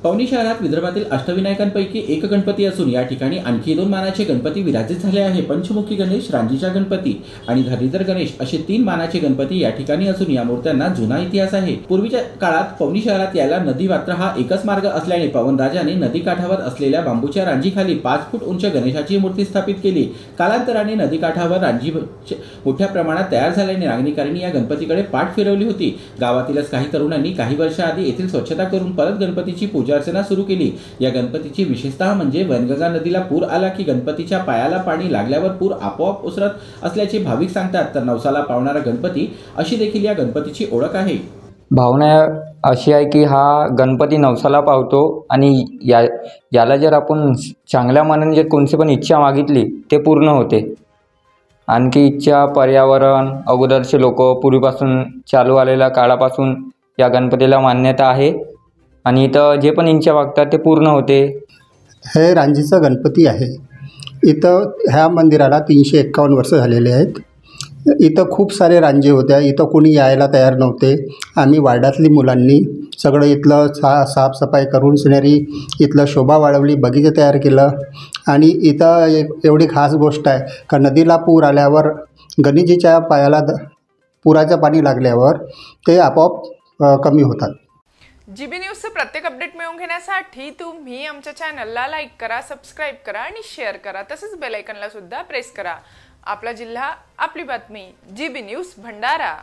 पवनी शहरात विदर्भातील अष्टविनायकांपैकी एक गणपती असून या ठिकाणी आणखी 2 मानाचे गणपती विराजित झाले आहे। पंचमुखी गणेश, रांजीचा गणपती आणि धरणीधर गणेश असे 3 मानाचे गणपती या ठिकाणी असून या मूर्त्यांना जुना इतिहास आहे। पूर्वीच्या काळात पवनी शहरात यायला नदी वात्र हा एकच मार्ग असल्याने पवनराजाने नदीकाठावर असलेल्या बांबूच्या रांजीखाली 5 फूट उंच गणेशाची मूर्ती स्थापित केली। कालांतराने नदीकाठावर रांजी मोठ्या प्रमाणात तयार झाल्याने नागरिकांनी या गणपतीकडे पाठ फिरवली होती। गावातीलच काही तरुणांनी काही वर्षाआधी येथील स्वच्छता करून परत गणपतीची पूजा अर्चना सुरू केली। या गणपतीची विशेषतः म्हणजे वैनगंगा नदीला पूर आला की गणपतीच्या पायाला पाणी लागल्यावर पूर आपोआप ओसरत असल्याचे भाविक सांगतात। तर नवसाला पावणारा गणपती अशी देखील या गणपतीची ओळख आहे। भावना अशी आहे की हा गणपती नवसाला पावतो आणि याला जर आपण चांगल्या मनाने जर कोणती पण इच्छा मागितली ते पूर्ण होते। आणखी इच्छा पर्यावरण अगोदरचे लोक पूर्वीपासून चालू आलेल्या काळापासून या गणपतीला मान्यता आहे आणि इथं जे पण इच्छा मागतात ते पूर्ण होते। हे रांजीचा गणपती आहे। इथं ह्या मंदिराला 351 वर्ष झालेले आहेत। इथं खूप सारे रांजी होत्या। इथं कोणी यायला तयार नव्हते। आम्ही वार्डातली मुलांनी सगळं इथलं साफसफाई करून सिनरी इथलं शोभा वाढवली, बगीचे तयार केलं। आणि इथं एवढी खास गोष्ट आहे का नदीला पूर आल्यावर गणेशजीच्या पायाला पुराचं पाणी लागल्यावर ते आपोआप कमी होतात। जीबी न्यूजचे प्रत्येक अपडेट मिळवून घेण्यासाठी तुम्ही आमच्या चॅनलला लाईक करा, सबस्क्राइब करा आणि शेअर करा। तसंच बेल आयकॉनला सुद्धा प्रेस करा। आपला जिल्हा, आपली बातमी, जीबी न्यूज भंडारा।